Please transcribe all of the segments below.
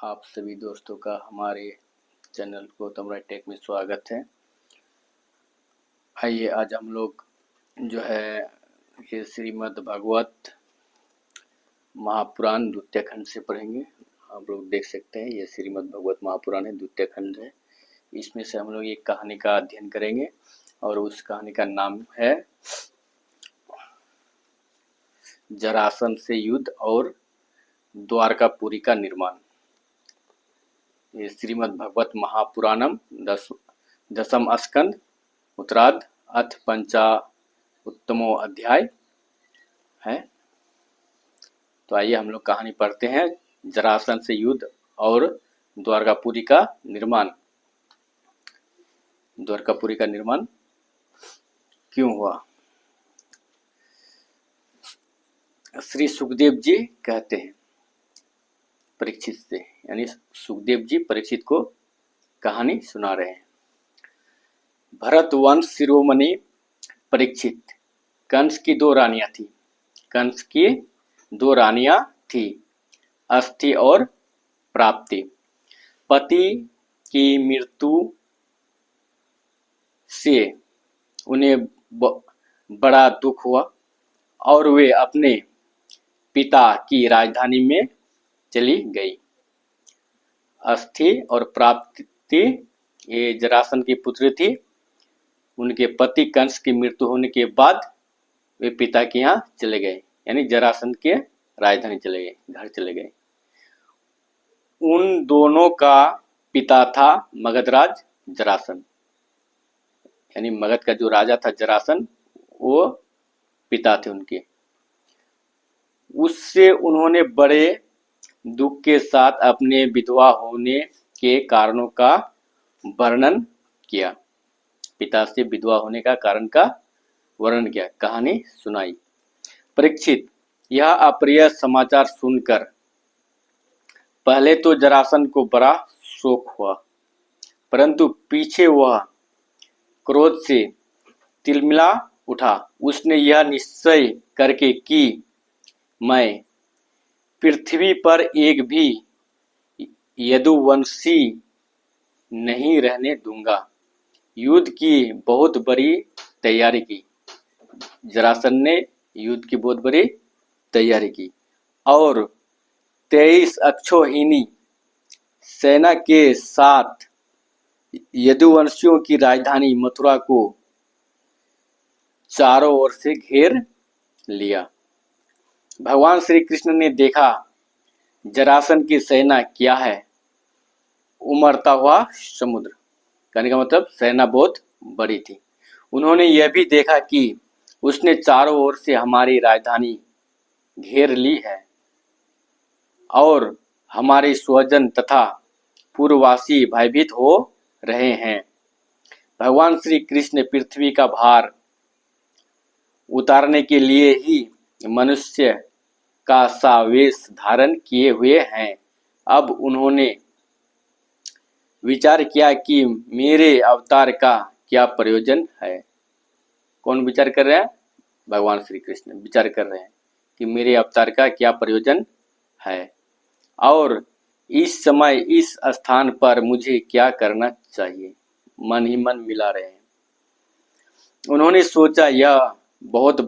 आप सभी दोस्तों का हमारे चैनल गौतम राय टेक में स्वागत है। आइए आज हम लोग जो है ये श्रीमद् भागवत महापुराण द्वितीय खंड से पढ़ेंगे। आप लोग देख सकते हैं ये श्रीमद् भागवत महापुराण है, द्वितीय खंड है। इसमें से हम लोग एक कहानी का अध्ययन करेंगे और उस कहानी का नाम है जरासंध से युद्ध और द्वारकापुरी का निर्माण। ये श्रीमद् भागवत महापुराणम दशम स्कंद उत्तरार्ध अथ पंचा उत्तमो अध्याय है। तो आइए हम लोग कहानी पढ़ते हैं। जरासंध से युद्ध और द्वारकापुरी का निर्माण। द्वारकापुरी का निर्माण क्यों हुआ? श्री सुखदेव जी कहते हैं परीक्षित से, यानी सुखदेव जी परीक्षित को कहानी सुना रहे हैं। भरत वंश शिरोमणि परीक्षित, कंस की दो रानियां थी। कंस की दो रानियां थी, अस्थि और प्राप्ति। पति की मृत्यु से उन्हें बड़ा दुख हुआ और वे अपने पिता की राजधानी में चली गई। अस्थि और प्राप्ति ये जरासंध की पुत्री थी। उनके पति कंस की मृत्यु होने के बाद वे पिता के यहाँ चले गए, यानी जरासंध के राजधानी चले गए, घर चले गए। उन दोनों का पिता था मगधराज जरासंध, यानी मगध का जो राजा था जरासंध, वो पिता थे उनके। उससे उन्होंने बड़े दुख के साथ अपने विधवा होने के कारणों का वर्णन किया। पिता से विधवा होने का कारण का वर्णन किया, कहानी सुनाई। परीक्षित, यह अप्रिय समाचार सुनकर पहले तो जरासंध को बड़ा शोक हुआ, परंतु पीछे वह क्रोध से तिलमिला उठा। उसने यह निश्चय करके कि मैं पृथ्वी पर एक भी यदुवंशी नहीं रहने दूंगा। युद्ध की बहुत बड़ी तैयारी की। जरासंध ने युद्ध की बहुत बड़ी तैयारी की और 23 अक्षौहिणी सेना के साथ यदुवंशियों की राजधानी मथुरा को चारों ओर से घेर लिया। भगवान श्री कृष्ण ने देखा जरासंध की सेना क्या है, उमड़ता हुआ समुद्र। कहने का मतलब सेना बहुत बड़ी थी। उन्होंने यह भी देखा कि उसने चारों ओर से हमारी राजधानी घेर ली है और हमारे स्वजन तथा पूर्ववासी भयभीत हो रहे हैं। भगवान श्री कृष्ण पृथ्वी का भार उतारने के लिए ही मनुष्य का सा वेश धारण किए हुए हैं। अब उन्होंने विचार किया कि मेरे अवतार का क्या प्रयोजन है। कौन विचार कर रहे हैं? भगवान श्री कृष्ण विचार कर रहे हैं कि मेरे अवतार का क्या प्रयोजन है और इस समय इस स्थान पर मुझे क्या करना चाहिए। मन ही मन मिला रहे हैं। उन्होंने सोचा यह बहुत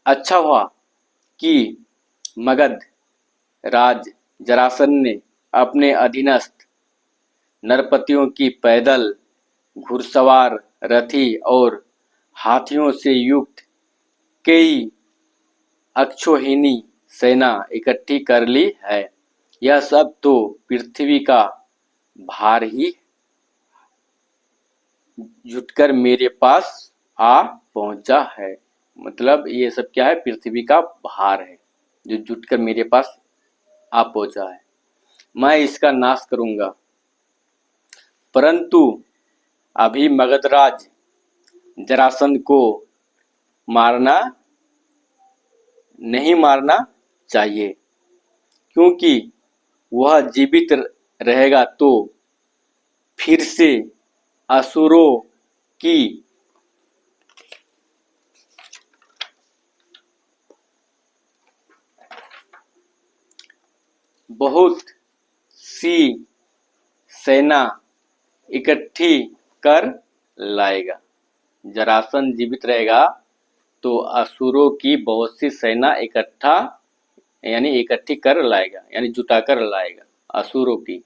अच्छा हुआ कि मगध राज जरासंध ने अपने अधीनस्थ नरपतियों की पैदल, घुड़सवार, रथी और हाथियों से युक्त कई अक्षौहिणी सेना इकट्ठी कर ली है। यह सब तो पृथ्वी का भार ही जुटकर मेरे पास आ पहुंचा है। मतलब ये सब क्या है? पृथ्वी का भार है जो जुटकर मेरे पास आ पहुंचा है। मैं इसका नाश करूंगा, परंतु अभी मगधराज जरासंध को नहीं मारना चाहिए, क्योंकि वह जीवित रहेगा तो फिर से असुरों की बहुत सी सेना इकट्ठी कर लाएगा। जरासंध जीवित रहेगा तो असुरों की बहुत सी सेना इकट्ठी कर लाएगा, यानी जुटा कर लाएगा असुरों की।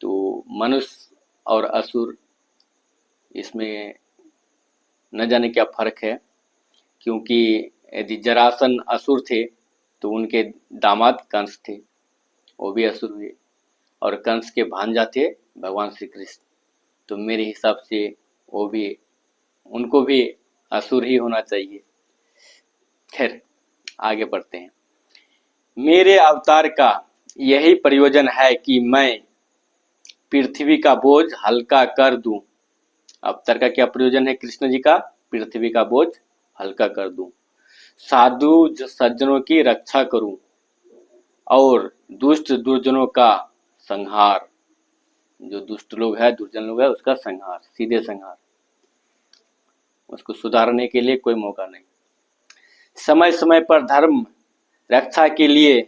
तो मनुष्य और असुर, इसमें न जाने क्या फर्क है, क्योंकि यदि जरासंध असुर थे तो उनके दामाद कंस थे, वो भी असुर हुए, और कंस के भांजा थे भगवान श्री कृष्ण। तो मेरे हिसाब से उनको भी असुर ही होना चाहिए। खैर आगे बढ़ते हैं। मेरे अवतार का यही प्रयोजन है कि मैं पृथ्वी का बोझ हल्का कर दूं। अवतार का क्या प्रयोजन है कृष्ण जी का? पृथ्वी का बोझ हल्का कर दूं, साधु सज्जनों की रक्षा करूं और दुष्ट दुर्जनों का संहार, जो दुष्ट लोग है, दुर्जन लोग है, उसका संहार, सीधे संहार, उसको सुधारने के लिए कोई मौका नहीं। समय समय पर धर्म रक्षा के लिए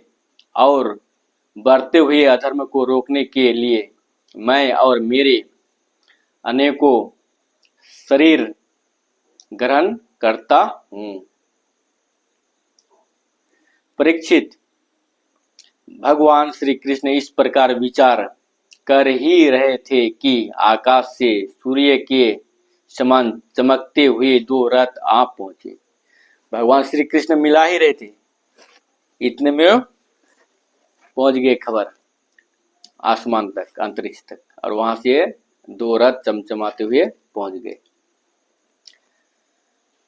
और बढ़ते हुए अधर्म को रोकने के लिए मैं और मेरे अनेकों शरीर ग्रहण करता हूँ। परीक्षित, भगवान श्री कृष्ण इस प्रकार विचार कर ही रहे थे कि आकाश से सूर्य के समान चमकते हुए दो रथ आ पहुंचे। भगवान श्री कृष्ण मिला ही रहे थे, इतने में पहुंच गए खबर आसमान तक, अंतरिक्ष तक, और वहां से दो रथ चमचमाते हुए पहुंच गए।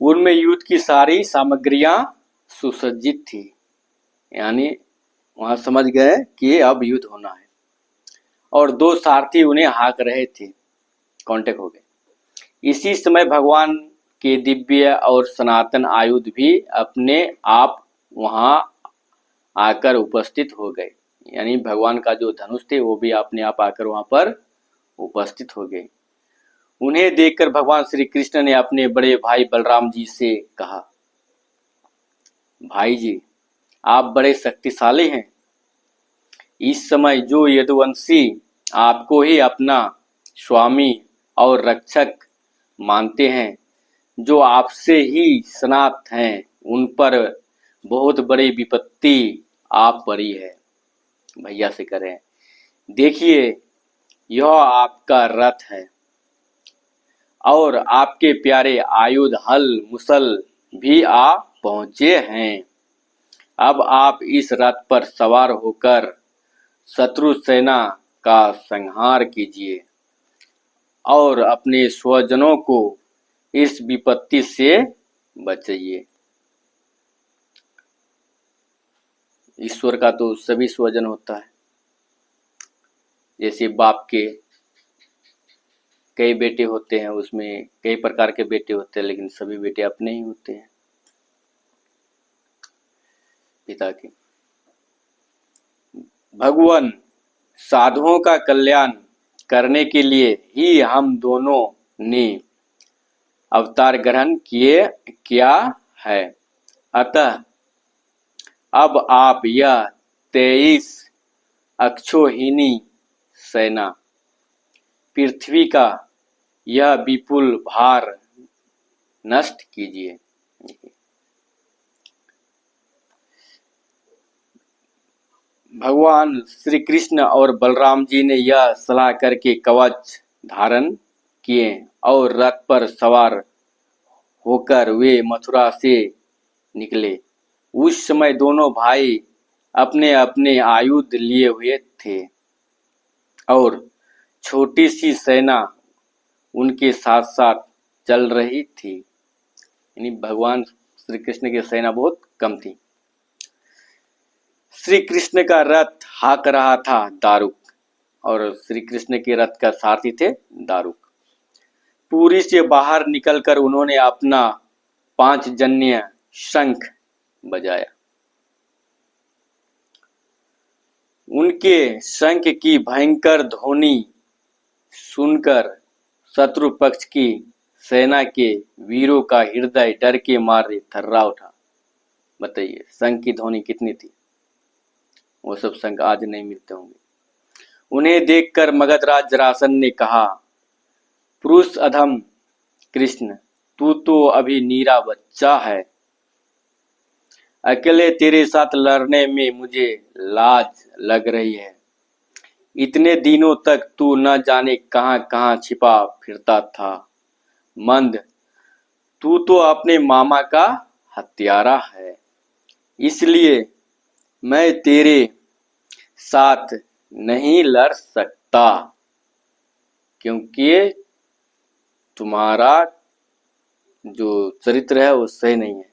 उनमें युद्ध की सारी सामग्रियां सुसज्जित थी, यानी वहां समझ गए कि अब युद्ध होना है, और दो सारथी उन्हें हाँक रहे थे, कांटेक्ट हो गए। इसी समय भगवान के दिव्य और सनातन आयुध भी अपने आप वहां आकर उपस्थित हो गए, यानी भगवान का जो धनुष थे वो भी अपने आप आकर वहां पर उपस्थित हो गए। उन्हें देखकर भगवान श्री कृष्ण ने अपने बड़े भाई बलराम जी से कहा, भाई जी आप बड़े शक्तिशाली हैं। इस समय जो यदुवंशी आपको ही अपना स्वामी और रक्षक मानते हैं, जो आपसे ही स्नात हैं, उन पर बहुत बड़ी विपत्ति आप पड़ी है। भैया से करें, देखिए यह आपका रथ है और आपके प्यारे आयुध हल मुसल भी आ पहुंचे हैं। अब आप इस रथ पर सवार होकर शत्रु सेना का संहार कीजिए और अपने स्वजनों को इस विपत्ति से बचाइए। ईश्वर का तो सभी स्वजन होता है, जैसे बाप के कई बेटे होते हैं, उसमें कई प्रकार के बेटे होते हैं, लेकिन सभी बेटे अपने ही होते हैं पिता के। भगवान साधुओं का कल्याण करने के लिए ही हम दोनों ने अवतार ग्रहण किया है। अतः अब आप यह 23 अक्षोहिणी सेना, पृथ्वी का यह विपुल भार नष्ट कीजिए। भगवान श्री कृष्ण और बलराम जी ने यह सलाह करके कवच धारण किए और रथ पर सवार होकर वे मथुरा से निकले। उस समय दोनों भाई अपने अपने आयुध लिए हुए थे और छोटी सी सेना उनके साथ साथ चल रही थी, यानी भगवान श्री कृष्ण की सेना बहुत कम थी। श्री कृष्ण का रथ हाँक रहा था दारुक, और श्री कृष्ण के रथ का सारथी थे दारुक। पुरी से बाहर निकलकर उन्होंने अपना 5 जन्य शंख बजाया। उनके शंख की भयंकर ध्वनि सुनकर शत्रु पक्ष की सेना के वीरों का हृदय डर के मारे थर्रा उठा। बताइए शंख की ध्वनि कितनी थी। वो सब संग आज नहीं मिलते होंगे। उन्हें देखकर मगधराज जरासंध ने कहा, पुरुष अधम कृष्ण, तू तो अभी नीरा बच्चा है। अकेले तेरे साथ लड़ने में मुझे लाज लग रही है। इतने दिनों तक तू न जाने कहां कहां छिपा फिरता था। मंद, तू तो अपने मामा का हत्यारा है, इसलिए मैं तेरे साथ नहीं लड़ सकता, क्योंकि तुम्हारा जो चरित्र है वो सही नहीं है,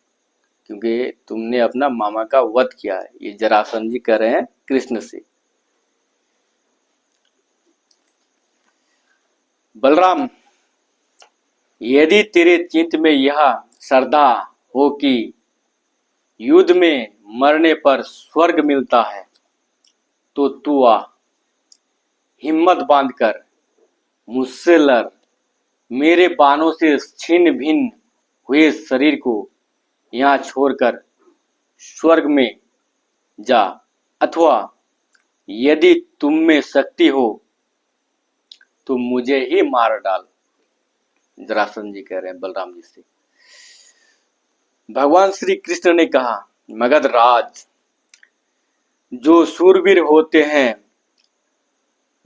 क्योंकि तुमने अपना मामा का वध किया है। ये जरासंध जी कह रहे हैं कृष्ण से। बलराम, यदि तेरे चित्त में यह श्रद्धा हो कि युद्ध में मरने पर स्वर्ग मिलता है, तो तू आ, हिम्मत बांधकर मुझसे लड़। मेरे बाणों से छिन्न भिन्न हुए शरीर को यहाँ छोड़कर स्वर्ग में जा, अथवा यदि तुम में शक्ति हो तो मुझे ही मार डाल। जरासंध जी कह रहे हैं बलराम जी से। भगवान श्री कृष्ण ने कहा, मगध राज, जो शूरवीर होते हैं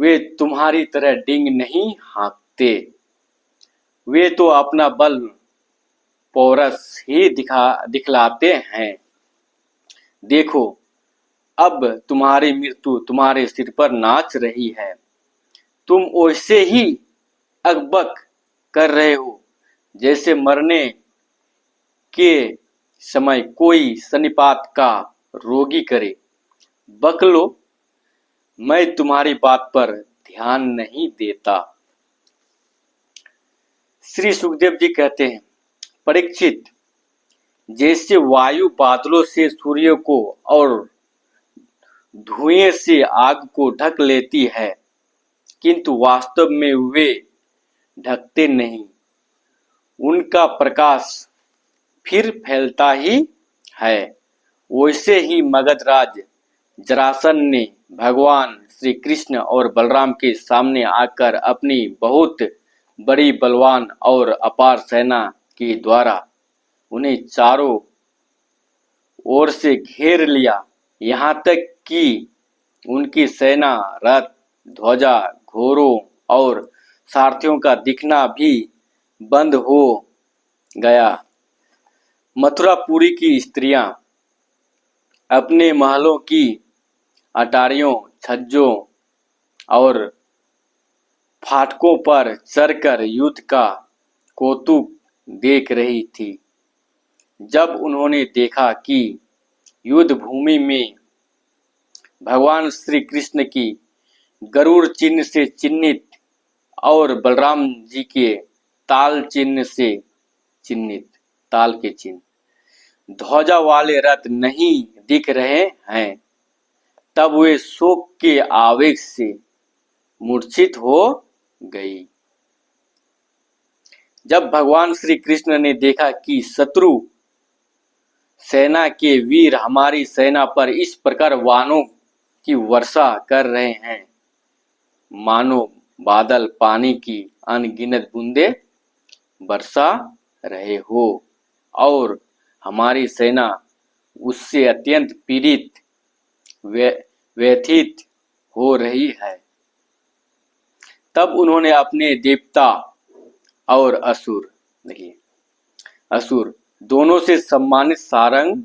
वे तुम्हारी तरह डिंग नहीं हाँकते। वे तो अपना बल पौरस ही दिखलाते हैं। देखो, अब तुम्हारी मृत्यु तुम्हारे सिर पर नाच रही है। तुम वैसे ही अकबक कर रहे हो जैसे मरने के समय कोई सन्निपात का रोगी करे। बक लो, मैं तुम्हारी बात पर ध्यान नहीं देता। श्री सुखदेव जी कहते हैं, परीक्षित, जैसे वायु बादलों से सूर्य को और धुएं से आग को ढक लेती है, किंतु वास्तव में वे ढकते नहीं, उनका प्रकाश फिर फैलता ही है, वैसे ही मगधराज जरासंध ने भगवान श्री कृष्ण और बलराम के सामने आकर अपनी बहुत बड़ी बलवान और अपार सेना के द्वारा उन्हें चारों ओर से घेर लिया। यहाँ तक कि उनकी सेना, रथ, ध्वजा, घोड़ों और सारथियों का दिखना भी बंद हो गया। मथुरापुरी की स्त्रियां अपने महलों की अटारियों, छज्जों और फाटकों पर चढ़कर युद्ध का कौतुक देख रही थी। जब उन्होंने देखा कि युद्ध भूमि में भगवान श्री कृष्ण की गरुड़ चिन्ह से चिन्हित और बलराम जी के ताल चिन्ह से चिन्हित, ताल के चिन्ह, ध्वजा वाले रथ नहीं दिख रहे हैं, तब वे शोक के आवेग से मूर्छित हो गई। जब भगवान श्री कृष्ण ने देखा कि शत्रु सेना के वीर हमारी सेना पर इस प्रकार वाणों की वर्षा कर रहे हैं, मानो बादल पानी की अनगिनत बूंदे बरसा रहे हो, और हमारी सेना उससे अत्यंत पीड़ित व्यथित हो रही है, तब उन्होंने अपने देवता और असुर, देखिए असुर दोनों से सम्मानित सारंग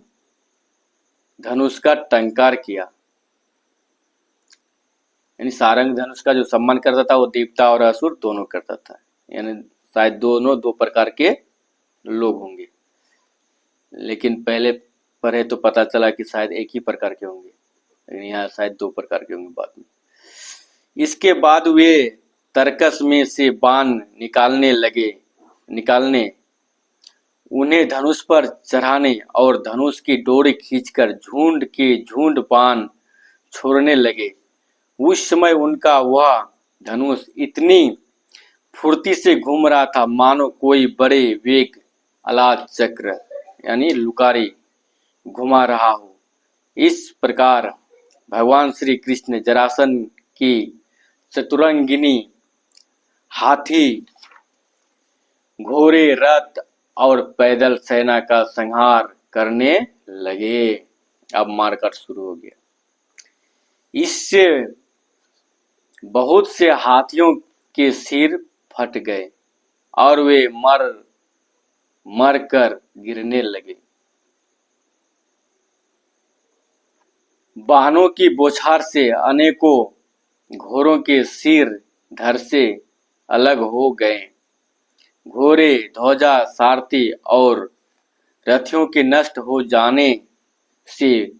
धनुष का टंकार किया। यानी सारंग धनुष का जो सम्मान करता था वो देवता और असुर दोनों करता था। यानी शायद दोनों दो प्रकार के लोग होंगे, लेकिन पहले पढ़े तो पता चला कि शायद एक ही प्रकार के होंगे, लेकिन यहाँ शायद दो प्रकार के होंगे बाद में। इसके बाद वे तरकस में से बाण निकालने उन्हें धनुष पर चढ़ाने और धनुष की डोरी खींचकर झुंड के झुंड बाण छोड़ने लगे। उस समय उनका वह धनुष इतनी फुर्ती से घूम रहा था मानो कोई बड़े वेग अलाद चक्र यानी लुकारी घुमा रहा हो। इस प्रकार भगवान श्री कृष्ण जरासंध की चतुरंगिनी हाथी, घोड़े, रथ और पैदल सेना का संहार करने लगे। अब मारकाट शुरू हो गया। इससे बहुत से हाथियों के सिर फट गए और वे मर मर कर गिरने लगे। वाहनों की बौछार से अनेकों घोड़ों के सिर धड़ से अलग हो गए। घोड़े, ध्वजा, सारथी और रथियों के नष्ट हो जाने से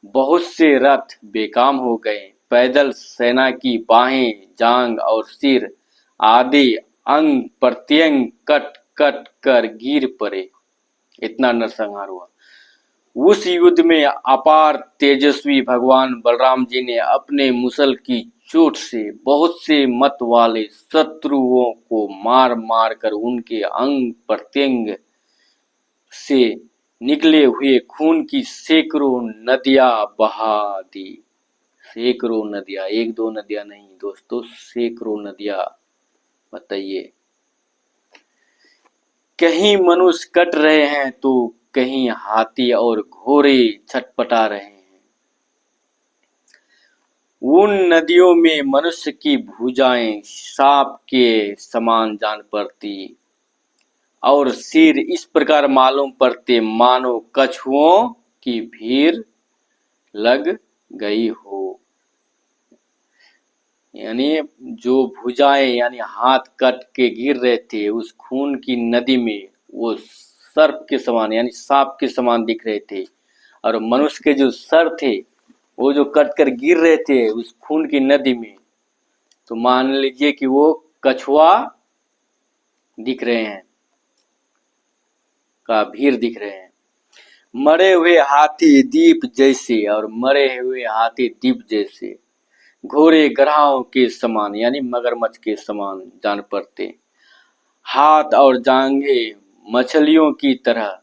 बहुत से रथ बेकाम हो गए। पैदल सेना की बाहें, जांग और सिर आदि अंग प्रत्यंग कट कट कर गिर पड़े। इतना नरसंहार हुआ। उस युद्ध में अपार तेजस्वी भगवान बलराम जी ने अपने मुसल की चोट से बहुत से मत वाले शत्रुओं को मार मार कर उनके अंग प्रत्यंग से निकले हुए खून की सैकड़ों नदियां बहा दी। सैकड़ों नदियां, एक दो नदियां नहीं दोस्तों, सैकड़ों नदियां। बताइए, कहीं मनुष्य कट रहे हैं तो कहीं हाथी और घोड़े छटपटा रहे हैं। उन नदियों में मनुष्य की भुजाएं सांप के समान जान पड़ती और सिर इस प्रकार मालूम पड़ते मानो कछुओं की भीड़ लग गई हो। यानी जो भुजाएं यानी हाथ कट के गिर रहे थे उस खून की नदी में, वो सर्प के समान यानी सांप के समान दिख रहे थे। और मनुष्य के जो सर थे वो जो कट कर गिर रहे थे उस खून की नदी में, तो मान लीजिए कि वो कछुआ दिख रहे हैं, का भीड़ दिख रहे हैं। मरे हुए हाथी दीप जैसे और मरे हुए हाथी दीप जैसे, घोड़े ग्रहों के समान यानी मगरमच्छ के समान जान पड़ते। हाथ और जांघे मछलियों की तरह,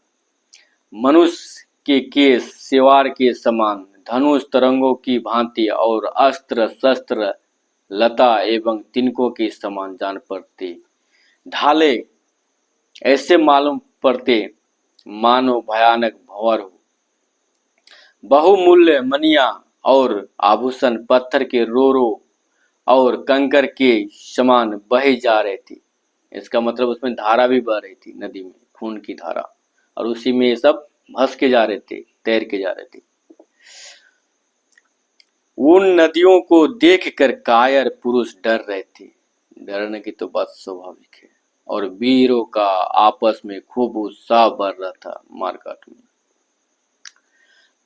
मनुष्य के केस सेवार के समान, धनुष तरंगों की भांति और अस्त्र शस्त्र लता एवं तिनकों के समान जान पड़ते। ढाले ऐसे मालूम पड़ते मानो भयानक भंवर हो। बहुमूल्य मनिया और आभूषण पत्थर के रोरो और कंकर के समान बहे जा रहे थे। इसका मतलब उसमें धारा भी बह रही थी, नदी में खून की धारा, और उसी में ये सब भस के जा रहे थे, तैर के जा रहे थे। उन नदियों को देखकर कायर पुरुष डर रहे थे। डरने की तो बात स्वाभाविक है। और वीरों का आपस में खूब उत्साह बढ़ रहा था मारकाट में।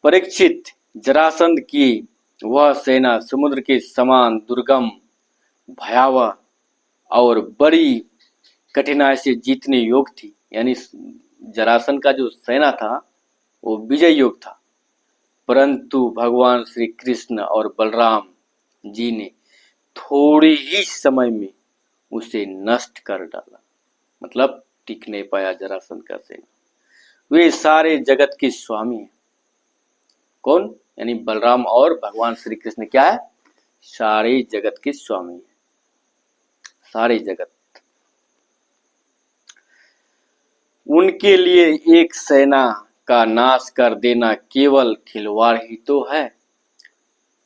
परीक्षित, जरासंध की वह सेना समुद्र के समान दुर्गम, भयावह और बड़ी कठिनाई से जीतने योग्य थी। यानी जरासंध का जो सेना था वो विजय योग्य था, परंतु भगवान श्री कृष्ण और बलराम जी ने थोड़ी ही समय में उसे नष्ट कर डाला। मतलब टिक नहीं पाया जरासंध का सेना। वे सारे जगत के स्वामी हैं। कौन? यानी बलराम और भगवान श्री कृष्ण क्या है? सारे जगत के स्वामी हैं, सारे जगत। उनके लिए एक सेना का नाश कर देना केवल खिलवाड़ ही तो है।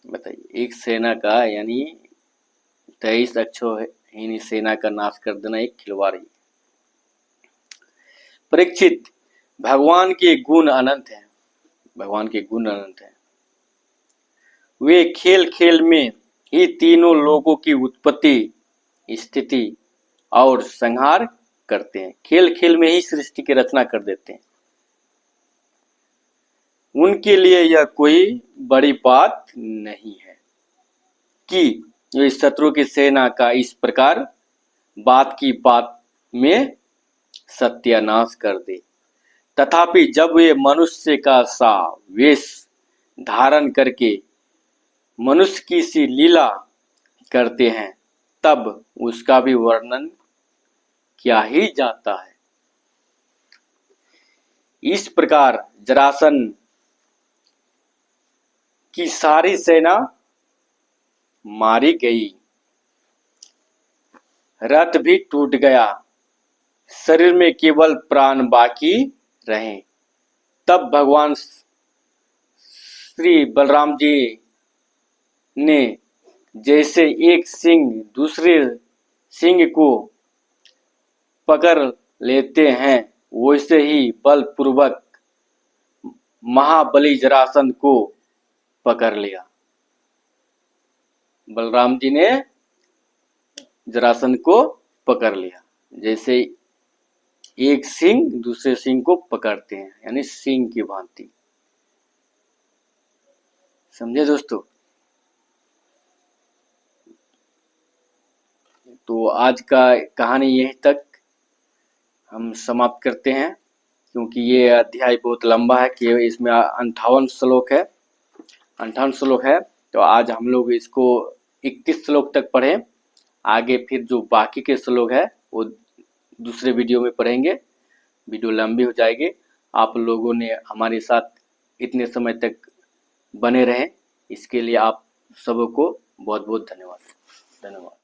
बताइए, एक सेना का यानी 23 अक्षौहिणी सेना का नाश कर देना एक खिलवाड़ ही। परीक्षित, भगवान के गुण अनंत हैं। भगवान के गुण अनंत हैं। वे खेल खेल में ही तीनों लोगों की उत्पत्ति, स्थिति और संहार करते हैं। खेल खेल में ही सृष्टि की रचना कर देते हैं। उनके लिए यह कोई बड़ी बात नहीं है कि वे शत्रु की सेना का इस प्रकार बात की बात में सत्यानाश कर दे। तथापि जब वे मनुष्य का सा वेश धारण करके मनुष्य की सी लीला करते हैं तब उसका भी वर्णन क्या ही जाता है। इस प्रकार जरासंध की सारी सेना मारी गई, रथ भी टूट गया, शरीर में केवल प्राण बाकी रहे। तब भगवान श्री बलराम जी ने जैसे एक सिंह दूसरे सिंह को पकड़ लेते हैं, वैसे ही बलपूर्वक महाबली जरासंध को पकड़ लिया। बलराम जी ने जरासंध को पकड़ लिया, जैसे एक सिंह दूसरे सिंह को पकड़ते हैं, यानी सिंह की भांति। समझे दोस्तों? तो आज का कहानी यहीं तक हम समाप्त करते हैं, क्योंकि ये अध्याय बहुत लंबा है कि इसमें 58 श्लोक है। 58 श्लोक है, तो आज हम लोग इसको 31 श्लोक तक पढ़े। आगे फिर जो बाकी के श्लोक है वो दूसरे वीडियो में पढ़ेंगे। वीडियो लंबी हो जाएगी। आप लोगों ने हमारे साथ इतने समय तक बने रहें, इसके लिए आप सबको बहुत बहुत धन्यवाद।